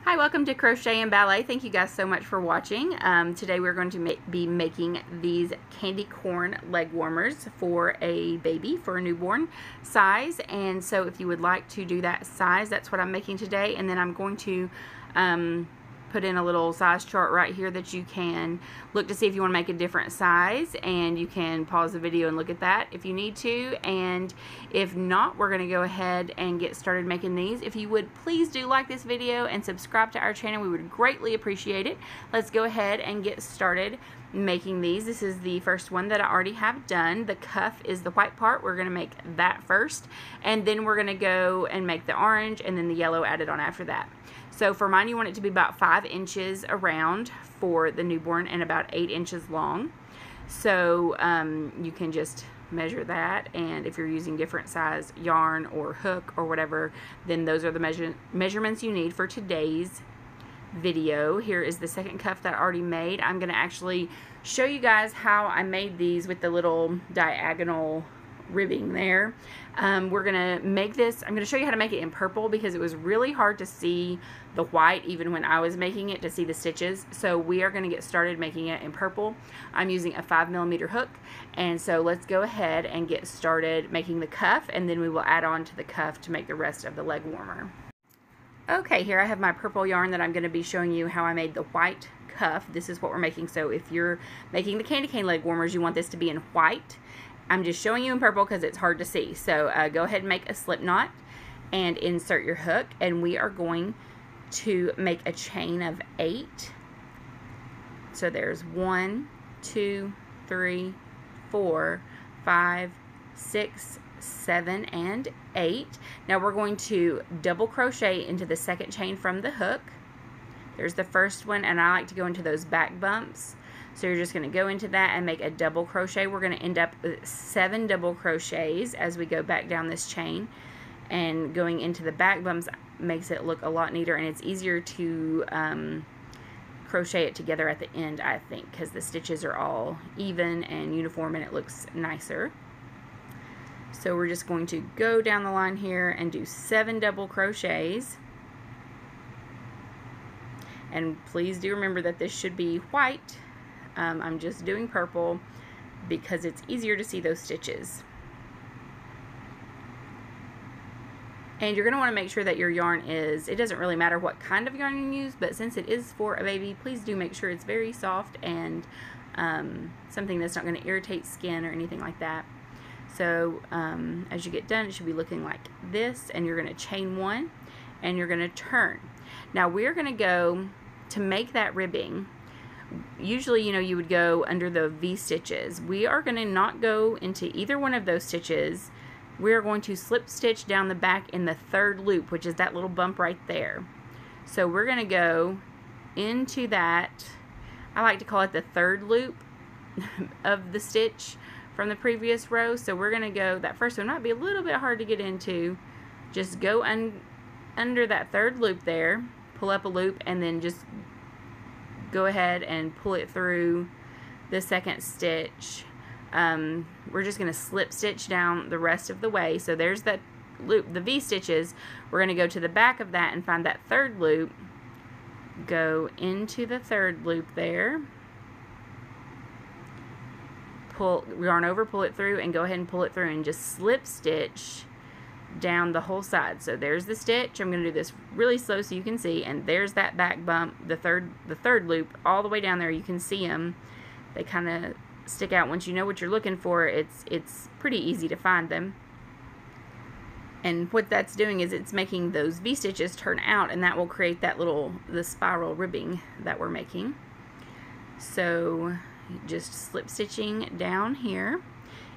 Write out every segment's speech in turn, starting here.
Hi, welcome to Crochet and Ballet. Thank you guys so much for watching. Today we're going to be making these candy corn leg warmers for a baby, for a newborn size. And so if you would like to do that size, that's what I'm making today. And then I'm going to put in a little size chart right here that you can look to see if you want to make a different size, and you can pause the video and look at that if you need to. And if not, we're going to go ahead and get started making these. If you would please do like this video and subscribe to our channel, we would greatly appreciate it. Let's go ahead and get started making these. This is the first one that I already have done. The cuff is the white part. We're going to make that first, and then we're going to go and make the orange and then the yellow added on after that. So for mine, you want it to be about 5 inches around for the newborn and about 8 inches long. So you can just measure that, and if you're using different size yarn or hook or whatever, then those are the measurements you need for today's video. Here is the second cuff that I already made. I'm going to actually show you guys how I made these with the little diagonal ribbing there. We're gonna make this. I'm gonna show you how to make it in purple because it was really hard to see the white even when I was making it, to see the stitches. So we are gonna get started making it in purple. I'm using a 5mm hook, and so let's go ahead and get started making the cuff, and then we will add on to the cuff to make the rest of the leg warmer. Okay, here I have my purple yarn that I'm going to be showing you how I made the white cuff. This is what we're making. So if you're making the candy cane leg warmers, you want this to be in white. I'm just showing you in purple because it's hard to see. So go ahead and make a slip knot and insert your hook, and we are going to make a chain of 8. So there's 1, 2, 3, 4, 5, 6, 7, and 8. Now we're going to double crochet into the second chain from the hook. There's the first one, and I like to go into those back bumps. So you're just going to go into that and make a double crochet. We're going to end up with 7 double crochets as we go back down this chain, and going into the back bumps makes it look a lot neater, and it's easier to crochet it together at the end, I think, because the stitches are all even and uniform and it looks nicer. So we're just going to go down the line here and do 7 double crochets. And please do remember that this should be white. I'm just doing purple because it's easier to see those stitches. And you're going to want to make sure that your yarn is, it doesn't really matter what kind of yarn you use, but since it is for a baby, please do make sure it's very soft and something that's not going to irritate skin or anything like that. So as you get done, it should be looking like this, and you're going to chain 1 and you're going to turn. Now we're going to go to make that ribbing. Usually, you know, you would go under the V stitches. We are going to not go into either one of those stitches. We are going to slip stitch down the back in the 3rd loop, which is that little bump right there. So we're going to go into that, I like to call it the 3rd loop of the stitch from the previous row. So we're going to go, that first one might be a little bit hard to get into. Just go under that 3rd loop there, pull up a loop, and then just go ahead and pull it through the 2nd stitch. We're just going to slip stitch down the rest of the way. So there's that loop, the V stitches. We're going to go to the back of that and find that 3rd loop, go into the 3rd loop there, pull yarn over, pull it through, and go ahead and pull it through and just slip stitch down the whole side. So there's the stitch. I'm going to do this really slow so you can see, and there's that back bump, the third loop all the way down there. You can see them. They kind of stick out. Once you know what you're looking for, it's pretty easy to find them. And what that's doing is it's making those V stitches turn out, and that will create that the spiral ribbing that we're making. So just slip stitching down here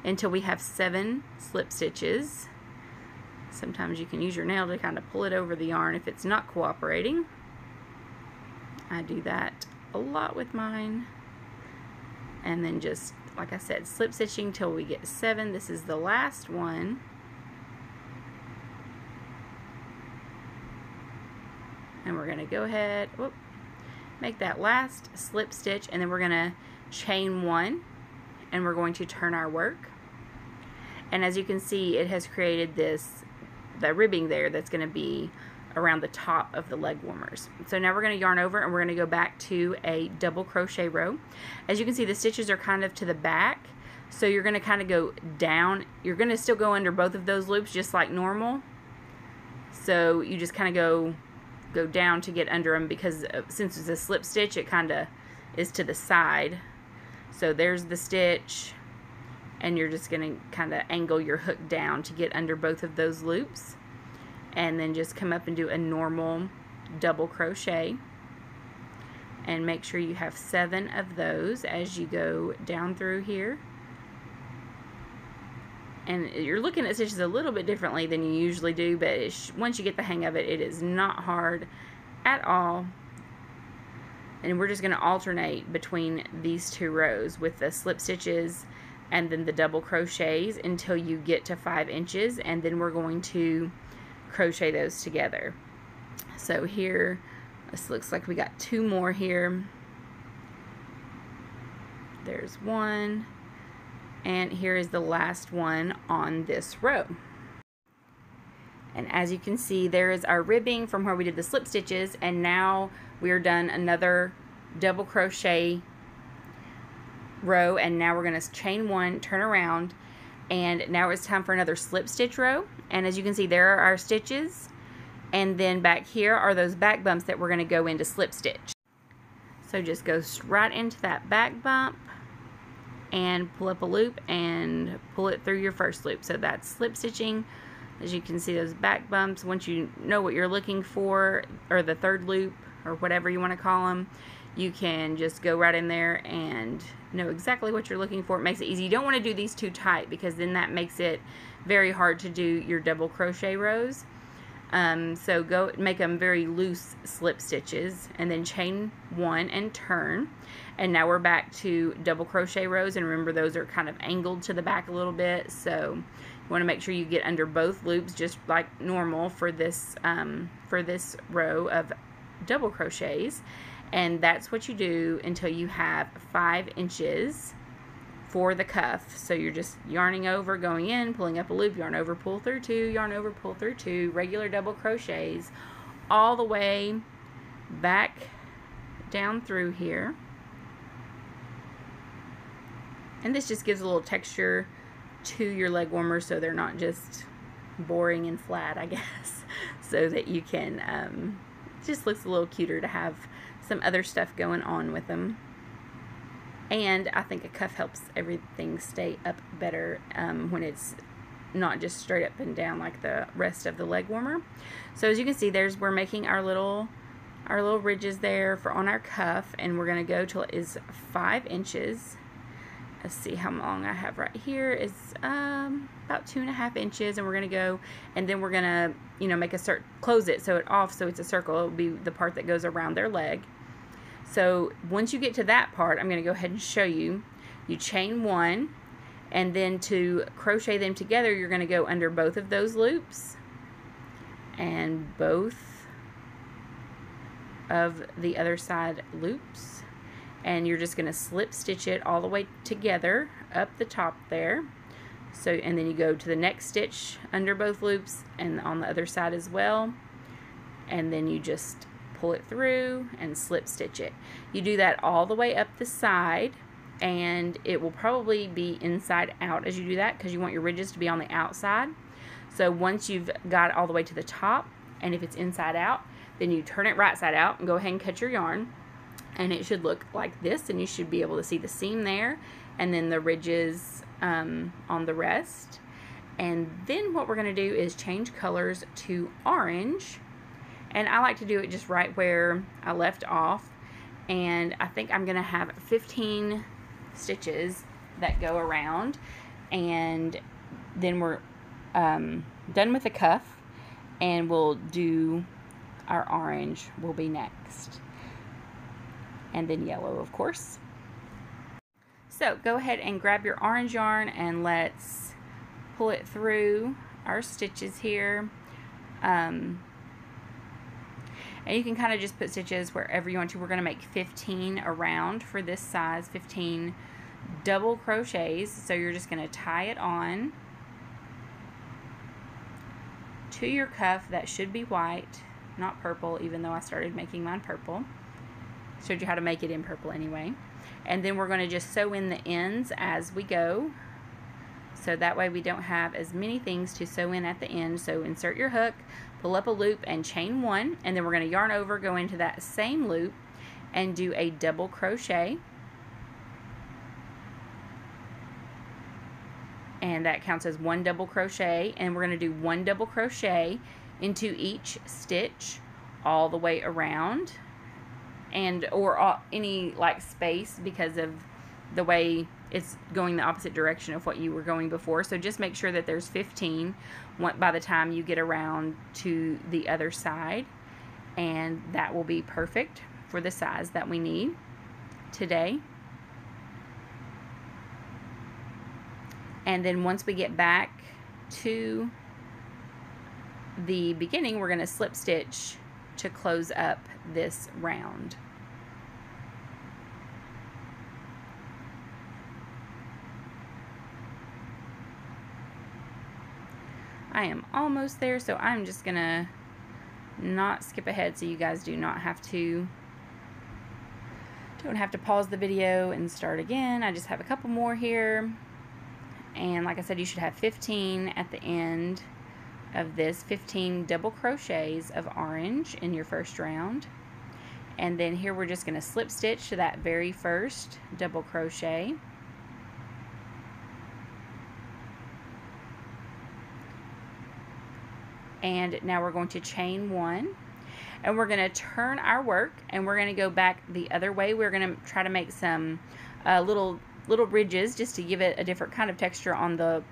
until we have 7 slip stitches. Sometimes you can use your nail to kind of pull it over the yarn if it's not cooperating. I do that a lot with mine. And then just, like I said, slip stitching till we get 7. This is the last one. And we're going to go ahead, make that last slip stitch, and then we're going to chain 1, and we're going to turn our work. And as you can see, it has created the ribbing there that's going to be around the top of the leg warmers. So now we're going to yarn over and we're going to go back to a double crochet row. As you can see, the stitches are kind of to the back, so you're going to kind of go down. You're going to still go under both of those loops just like normal. So you just kind of go down to get under them, because since it's a slip stitch, it kind of is to the side. So there's the stitch, and you're just going to kind of angle your hook down to get under both of those loops, and then just come up and do a normal double crochet, and make sure you have 7 of those as you go down through here. And you're looking at stitches a little bit differently than you usually do, but once you get the hang of it, it is not hard at all. And we're just going to alternate between these 2 rows with the slip stitches and then the double crochets until you get to 5 inches, and then we're going to crochet those together. So here, this looks like we got 2 more here. There's 1. And here is the last one on this row. And as you can see, there is our ribbing from where we did the slip stitches, and now we are done another double crochet row, and now we're going to chain 1, turn around, and now it's time for another slip stitch row. And as you can see, there are our stitches, and then back here are those back bumps that we're going to go into slip stitch. So just go right into that back bump and pull up a loop and pull it through your first loop. So that's slip stitching. As you can see, those back bumps, once you know what you're looking for, or the third loop, or whatever you want to call them, you can just go right in there and know exactly what you're looking for. It makes it easy. You don't want to do these too tight, because then that makes it very hard to do your double crochet rows. So go make them very loose slip stitches, and then chain 1 and turn. And now we're back to double crochet rows, and remember, those are kind of angled to the back a little bit, so you want to make sure you get under both loops just like normal for this row of double crochets. And that's what you do until you have 5 inches for the cuff. So you're just yarning over, going in, pulling up a loop, yarn over, pull through 2, yarn over, pull through 2, regular double crochets all the way back down through here. And this just gives a little texture to your leg warmers, so they're not just boring and flat, I guess, so that you can, it just looks a little cuter to have some other stuff going on with them. And I think a cuff helps everything stay up better when it's not just straight up and down like the rest of the leg warmer. So as you can see, we're making our little ridges there for on our cuff, and we're going to go till it is 5 inches. Let's see how long I have right here. Is about 2.5 inches, and we're going to go, and then we're going to, make a close it so it's a circle. It'll be the part that goes around their leg. So once you get to that part, I'm going to go ahead and show you. You chain 1, and then to crochet them together, you're going to go under both of those loops and both of the other side loops, and you're just going to slip stitch it all the way together up the top there. So, and then you go to the next stitch under both loops and on the other side as well, and then you just pull it through and slip stitch it. You do that all the way up the side, and it will probably be inside out as you do that, because you want your ridges to be on the outside. So once you've got it all the way to the top, and if it's inside out, then you turn it right side out and go ahead and cut your yarn, and it should look like this, and you should be able to see the seam there and then the ridges on the rest. And then what we're going to do is change colors to orange, and I like to do it just right where I left off, and I think I'm going to have 15 stitches that go around, and then we're done with the cuff, and we'll do our orange will be next, and then yellow, of course. So go ahead and grab your orange yarn, and let's pull it through our stitches here. And you can kind of just put stitches wherever you want to. We're going to make 15 around for this size, 15 double crochets. So you're just going to tie it on to your cuff. That should be white. not purple, even though I started making mine purple. Showed you how to make it in purple anyway. And then we're going to just sew in the ends as we go, so that way we don't have as many things to sew in at the end. So insert your hook, pull up a loop and chain one, and then we're going to yarn over, go into that same loop and do a double crochet. And that counts as one double crochet, and we're going to do one double crochet into each stitch all the way around, and or any like space because of the way it's going the opposite direction of what you were going before. So just make sure that there's 15 by the time you get around to the other side, and that will be perfect for the size that we need today. And then once we get back to the beginning, we're going to slip stitch to close up this round. I am almost there, so I'm just going to not skip ahead so you guys don't have to pause the video and start again. I just have a couple more here. And like I said, you should have 15 at the end of this, 15 double crochets of orange in your first round. And then here we're just going to slip stitch to that very first double crochet. And now we're going to chain one, and we're going to turn our work, and we're going to go back the other way. We're going to try to make some little ridges just to give it a different kind of texture on the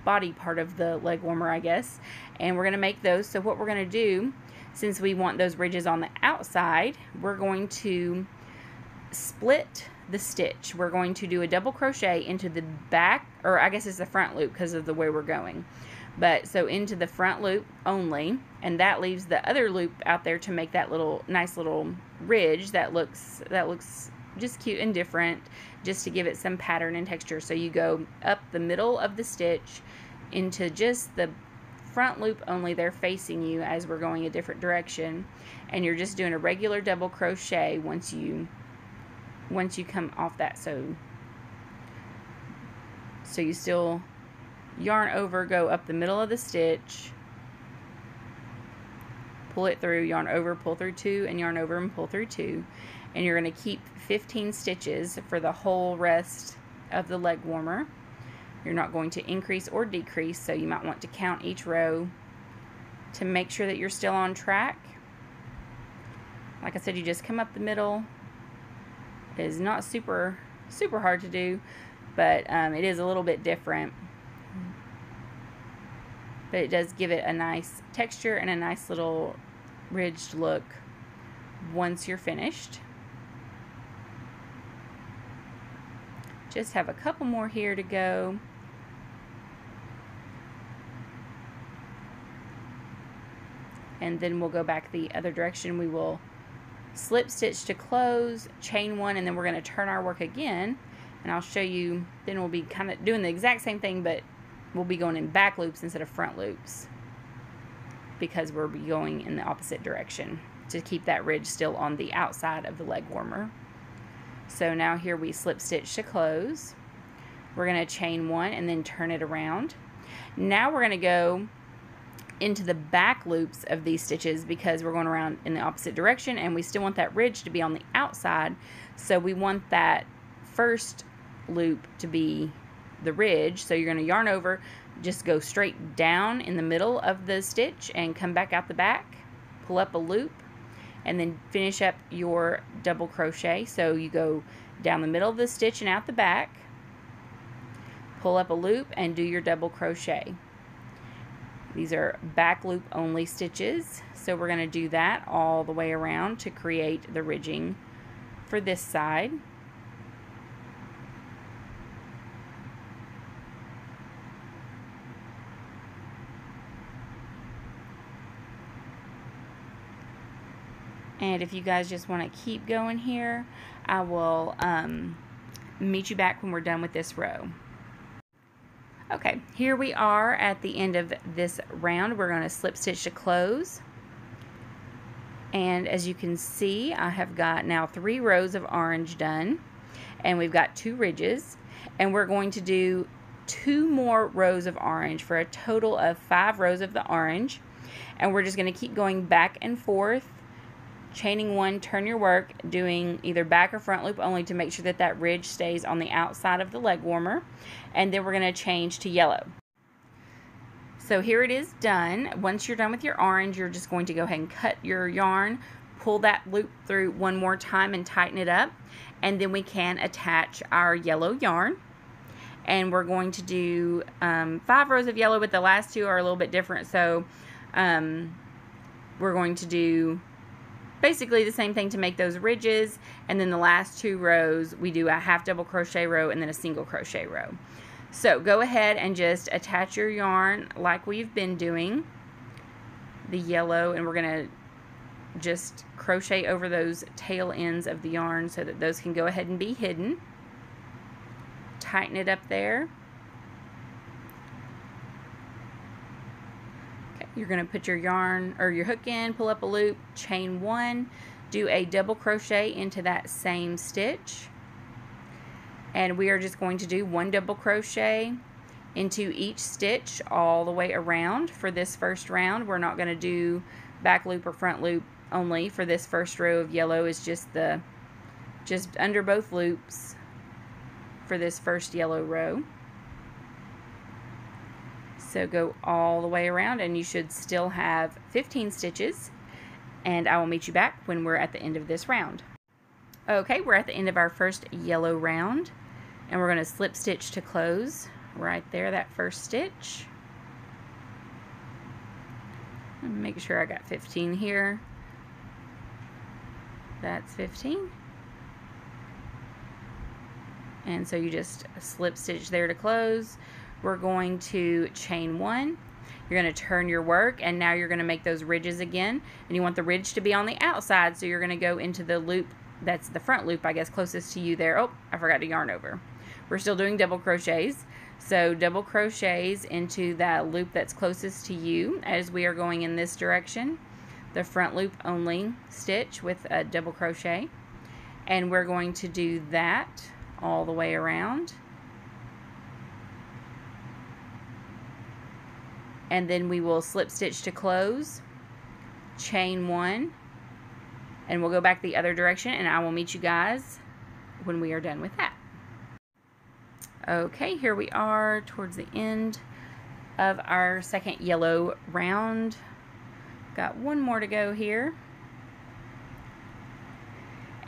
body part of the leg warmer, I guess. And we're going to make those. So what we're going to do, since we want those ridges on the outside, we're going to split the stitch. We're going to do a double crochet into the back, or I guess it's the front loop because of the way we're going. But so into the front loop only, and that leaves the other loop out there to make that nice little ridge that looks just cute and different, just to give it some pattern and texture. So you go up the middle of the stitch into just the front loop only. They're facing you as we're going a different direction, and you're just doing a regular double crochet once you come off that. So you still yarn over, go up the middle of the stitch, pull it through, yarn over, pull through two, and yarn over and pull through two. And you're going to keep 15 stitches for the whole rest of the leg warmer. You're not going to increase or decrease, so you might want to count each row to make sure that you're still on track. Like I said, you just come up the middle. It is not super hard to do, but it is a little bit different. But it does give it a nice texture and a nice little ridged look once you're finished. Just have a couple more here to go. And then we'll go back the other direction. We will slip stitch to close, chain one, and then we're going to turn our work again. And I'll show you, then we'll be kind of doing the exact same thing, but we'll be going in back loops instead of front loops because we'll be going in the opposite direction to keep that ridge still on the outside of the leg warmer. So now here we slip stitch to close. We're going to chain one and then turn it around. Now we're going to go into the back loops of these stitches because we're going around in the opposite direction, and we still want that ridge to be on the outside. So we want that first loop to be the ridge. So you're going to yarn over, just go straight down in the middle of the stitch and come back out the back, pull up a loop, and then finish up your double crochet. So you go down the middle of the stitch and out the back, pull up a loop, and do your double crochet. These are back loop only stitches, so we're going to do that all the way around to create the ridging for this side. And if you guys just want to keep going here, I will meet you back when we're done with this row. Okay, here we are at the end of this round. We're going to slip stitch to close. And as you can see, I have got now 3 rows of orange done, and we've got 2 ridges, and we're going to do 2 more rows of orange for a total of 5 rows of the orange. And we're just going to keep going back and forth, chaining 1, turn your work, doing either back or front loop only to make sure that that ridge stays on the outside of the leg warmer. And then we're going to change to yellow. So here it is done. Once you're done with your orange, you're just going to go ahead and cut your yarn, pull that loop through one more time and tighten it up, and then we can attach our yellow yarn. And we're going to do 5 rows of yellow, but the last 2 are a little bit different. So we're going to do basically the same thing to make those ridges, and then the last 2 rows we do a half double crochet row and then a single crochet row. So go ahead and just attach your yarn like we've been doing, the yellow, and we're going to just crochet over those tail ends of the yarn so that those can go ahead and be hidden. Tighten it up there. Okay, you're going to put your yarn or your hook in, pull up a loop, chain 1, do a double crochet into that same stitch. And we are just going to do 1 double crochet into each stitch all the way around for this first round. We're not going to do back loop or front loop only for this first row of yellow. Is just under both loops for this first yellow row. So go all the way around, and you should still have 15 stitches, and I will meet you back when we're at the end of this round. Okay, we're at the end of our first yellow round, and we're going to slip stitch to close right there, that first stitch. Make sure I got 15 here. That's 15. And so you just slip stitch there to close. We're going to chain 1. You're going to turn your work, and now you're going to make those ridges again, and you want the ridge to be on the outside, so you're going to go into the loop that's the front loop, I guess, closest to you there. Oh, I forgot to yarn over. We're still doing double crochets, so double crochets into that loop that's closest to you as we are going in this direction, the front loop only stitch with a double crochet, and we're going to do that all the way around. And then we will slip stitch to close, chain 1, and we'll go back the other direction, and I will meet you guys when we are done with that. Okay, here we are towards the end of our second yellow round. Got 1 more to go here.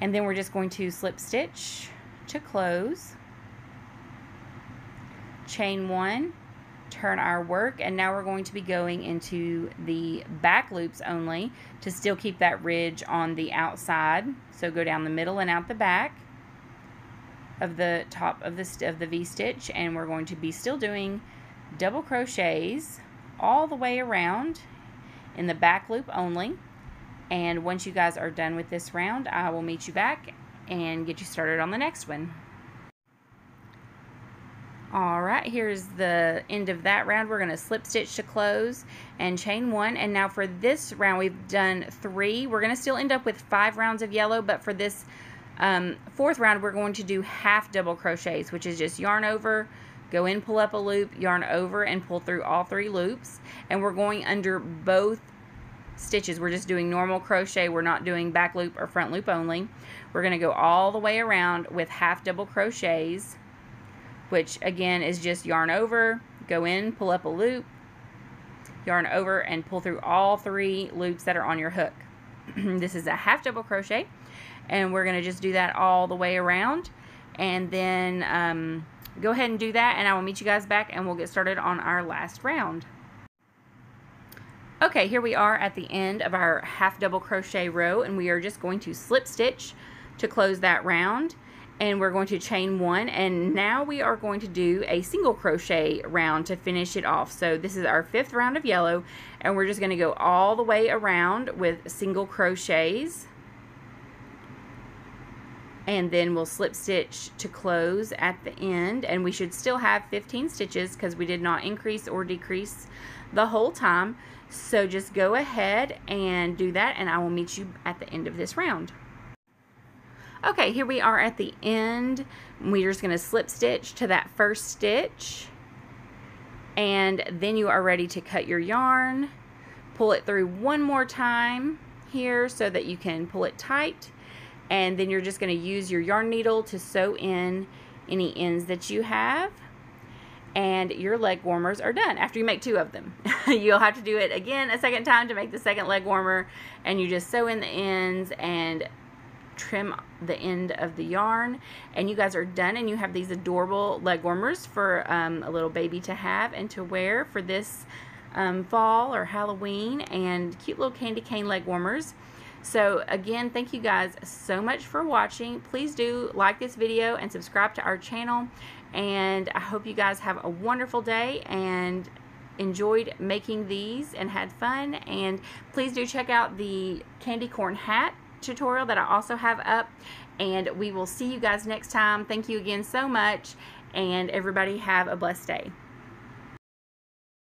And then we're just going to slip stitch to close, chain 1, turn our work, and now we're going to be going into the back loops only to still keep that ridge on the outside. So go down the middle and out the back of the top of the V-stitch, and we're going to be still doing double crochets all the way around in the back loop only. And once you guys are done with this round, I will meet you back and get you started on the next one. Alright, here's the end of that round. We're going to slip stitch to close and chain 1. And now for this round, we've done 3. We're going to still end up with 5 rounds of yellow, but for this 4th round, we're going to do half double crochets, which is just yarn over, go in, pull up a loop, yarn over, and pull through all 3 loops. And we're going under both stitches. We're just doing normal crochet. We're not doing back loop or front loop only. We're going to go all the way around with half double crochets, which again is just yarn over, go in, pull up a loop, yarn over, and pull through all 3 loops that are on your hook. This is a half double crochet, and we're going to just do that all the way around, and then go ahead and do that, and I will meet you guys back and we'll get started on our last round. Okay, here we are at the end of our half double crochet row, and we are just going to slip stitch to close that round, and we're going to chain 1, and now we are going to do a single crochet round to finish it off. So this is our 5th round of yellow, and we're just going to go all the way around with single crochets. and then we'll slip stitch to close at the end, and we should still have 15 stitches because we did not increase or decrease the whole time. So just go ahead and do that, and I will meet you at the end of this round. Okay, here we are at the end. We're just going to slip stitch to that first stitch, and then you are ready to cut your yarn. Pull it through one more time here so that you can pull it tight, and then you're just going to use your yarn needle to sew in any ends that you have, and your leg warmers are done after you make 2 of them. You'll have to do it again a second time to make the second leg warmer, and you just sew in the ends and trim the end of the yarn, and you guys are done, and you have these adorable leg warmers for a little baby to have and to wear for this fall or Halloween, and cute little candy cane leg warmers. So again, thank you guys so much for watching. Please do like this video and subscribe to our channel, and I hope you guys have a wonderful day and enjoyed making these and had fun. And please do check out the candy corn hat tutorial that I also have up, and we will see you guys next time. Thank you again so much, and everybody have a blessed day.